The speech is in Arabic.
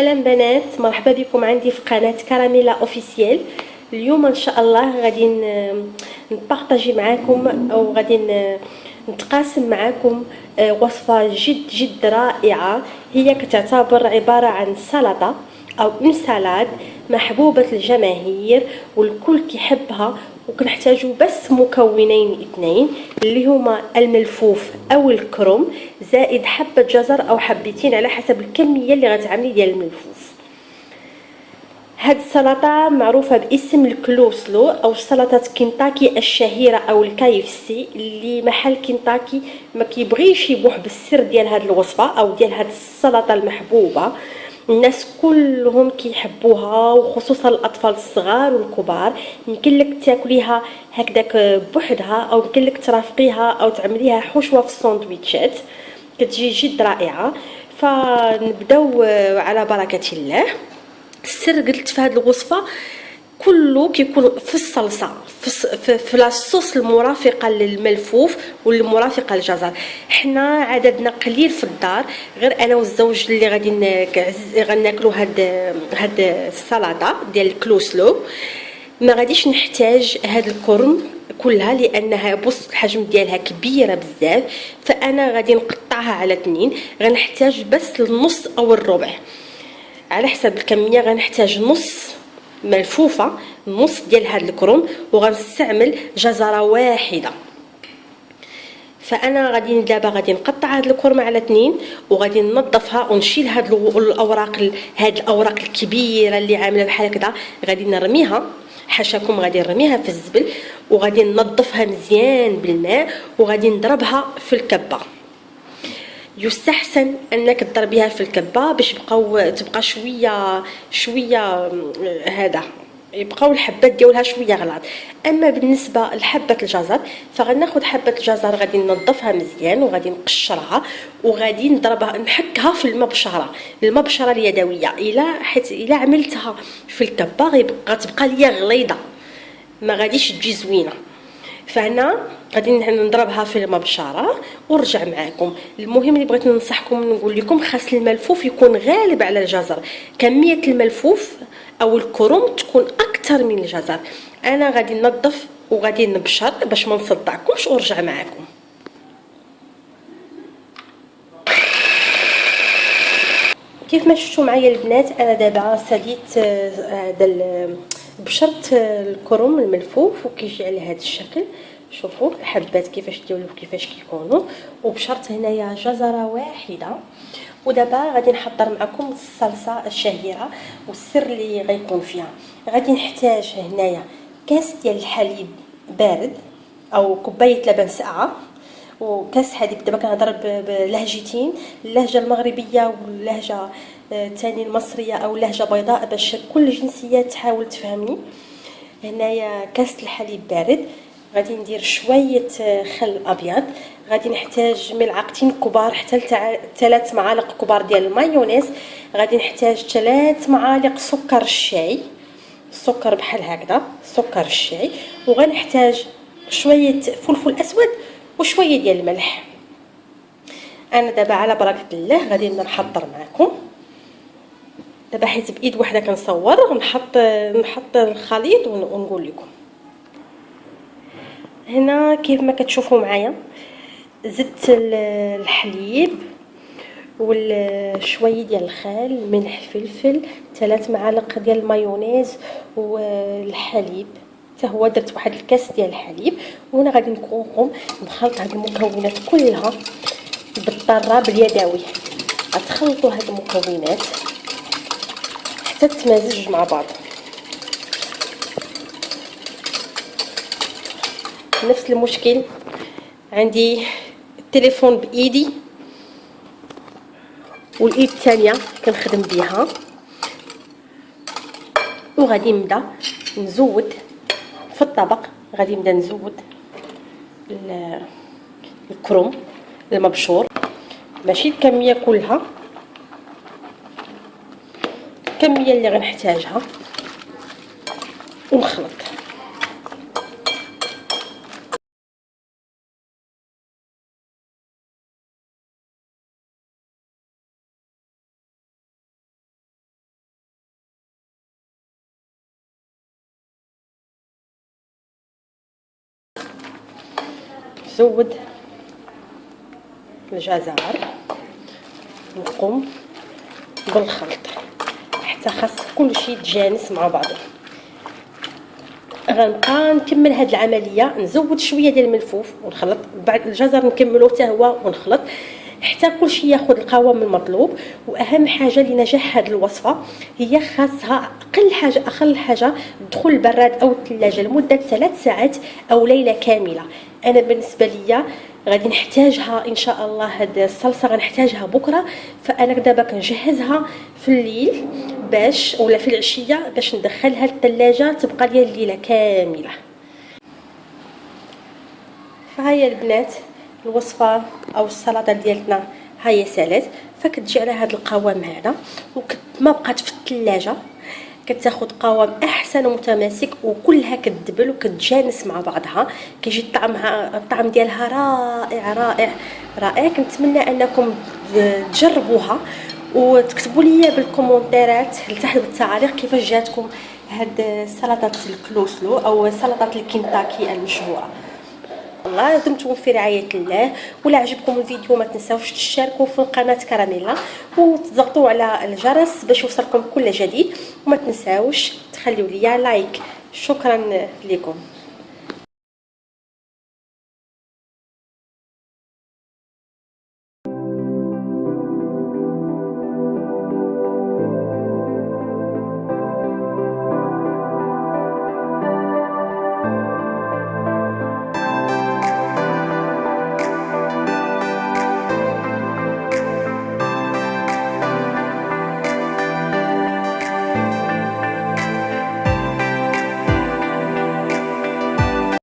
سلام بنات، مرحبا بكم عندي في قناة كراميلا اوفيسيال. اليوم ان شاء الله غادي نبارطاجي معاكم او غادي نتقاسم معاكم وصفة جد جد رائعة. هي كتعتبر عبارة عن سلطة او اون سالاد محبوبة الجماهير والكل كيحبها، وكنحتاجو بس مكونين اثنين اللي هما الملفوف او الكروم زائد حبة جزر او حبتين على حسب الكمية اللي غتعملي ديال الملفوف. هاد السلطة معروفة باسم الكلوسلو او سلطة كنتاكي الشهيرة او الكايفسي، اللي محل كنتاكي ما كيبغيش يبوح بالسر ديال هاد الوصفة او ديال هاد السلطة المحبوبة. الناس كلهم كيحبوها وخصوصا الاطفال الصغار والكبار. يمكن لك تاكليها هكذاك بوحدها او يمكن لك ترافقيها او تعمليها حشوه في الساندويتشات، كتجي جد رائعه. فنبداو على بركه الله. السر قلت في هذه الوصفه كله كيكون في الصلصه، في لاصوص المرافقه للملفوف والمرافقه للجزر. حنا عددنا قليل في الدار، غير انا والزوج اللي غادي ناكلوا هاد السلطه ديال الكلوسلو. ما غاديش نحتاج هاد الكرم كلها لانها بص الحجم ديالها كبيره بزاف، فانا غادي نقطعها على 2. غنحتاج بس النص او الربع على حسب الكميه. غنحتاج نص ملفوفه، نص ديال هاد الكروم، وغنستعمل جزره واحده. فانا غادي دابا غادي نقطع هاد الكرمه على 2 وغادي ننظفها ونشيل هاد الاوراق، هاد الاوراق الكبيره اللي عامله بحال هكذا غادي نرميها. حاشاكم غادي نرميها في الزبل وغادي ننظفها مزيان بالماء وغادي نضربها في الكبه. يستحسن انك تضربيها في الكبه باش تبقى شويه هذا يبقاو الحبات ديالها شويه غلاط. اما بالنسبه لحبه الجزر فغناخذ حبه الجزر غادي ننظفها مزيان وغادي نقشرها وغادي نضربها نحكها في المبشره اليدويه. الا عملتها في الكبه غتبقى ليا غليظه، ما غاديش تجي زوينه. فهنا غادي نضربها في المبشره ونرجع معكم. المهم اللي بغيت ننصحكم نقول لكم خاص الملفوف يكون غالب على الجزر، كميه الملفوف او الكروم تكون اكثر من الجزر. انا غادي ننظف وغادي نبشر باش ما نصدعكمش ونرجع معكم. كيف ما شفتوا معايا البنات انا دابا ساليت هذا بشرت الكروم الملفوف وكيجي على هذا الشكل. شوفوا الحبات كيفاش ديالو كيفاش كيكونوا. وبشرت هنايا جزره واحده. ودابا غادي نحضر معكم الصلصه الشهيره والسر اللي غيكون فيها. غادي نحتاج هنايا كاس ديال الحليب بارد او كوبايه لبن ساقعه وكاس حليب. دابا كنهضر بلهجتين، اللهجه المغربيه واللهجه الثاني المصريه او لهجه بيضاء باش كل الجنسيات تحاول تفهمني. هنايا كاس الحليب بارد، غادي ندير شويه خل ابيض، غادي نحتاج ملعقتين كبار حتى 3 معالق كبار ديال المايونيز، غادي نحتاج 3 معالق سكر الشاي، السكر بحال هكذا سكر الشاي، وغنحتاج شويه فلفل اسود وشويه ديال الملح. انا دابا على بركه الله غادي نحضر معكم. دابا حيت بايد وحده كنصور نحط الخليط ونقول لكم. هنا كيف ما كتشوفوا معايا زدت الحليب وشويه ديال الخل، ملح، فلفل، 3 معالق ديال المايونيز والحليب حتى هو درت واحد الكاس ديال الحليب. وهنا غادي نقوم نخلط هاد المكونات كلها بالضرب اليدوي. غتخلطوا هاد المكونات حتى تتمازج مع بعض. نفس المشكل عندي التليفون بايدي والايد الثانيه كنخدم بها. وغادي نبدا نزود في الطبق، غادي نبدا نزود الكروم المبشور، ماشي الكميه كلها، الكميه اللي غنحتاجها، ونخلط. نزود الجزر، نقوم بالخلط حتى خاص كلشي يتجانس مع بعضه. غنبقى نكمل هاد العمليه، نزود شويه ديال الملفوف ونخلط، بعد الجزر نكملو حتى هو ونخلط حتى كلشي ياخذ القوام المطلوب. واهم حاجه لنجاح هذه الوصفه هي خاصها اقل حاجه تدخل البراد او الثلاجه لمده 3 ساعات او ليله كامله. انا بالنسبه ليا غادي نحتاجها ان شاء الله، هاد الصلصه غنحتاجها بكره، فانا دابا كنجهزها في الليل باش ولا في العشيه باش ندخلها للثلاجه تبقى ليا الليله كامله. فهيا البنات الوصفه او السلطه ديالتنا هي سالات، فكتجي على هذا القوام هذا ما بقات في الثلاجه، كتاخذ قوام احسن ومتماسك وكلها كتدبل وكتجانس مع بعضها، كيجي الطعم ديالها رائع رائع رائع. كنتمنى انكم تجربوها وتكتبوا لي بالكومونتيرات لتحت بالتعاليق كيفاش جاتكم هاد سلطه الكلوسلو او سلطه الكنتاكي المشهوره. الله دمتم في رعاية الله. ولا عجبكم الفيديو ما تنساوش تشتركوا في قناة كراميلا وتضغطوا على الجرس باش يوصلكم كل جديد، وما تنساوش تخليوا لي لايك. شكرا لكم.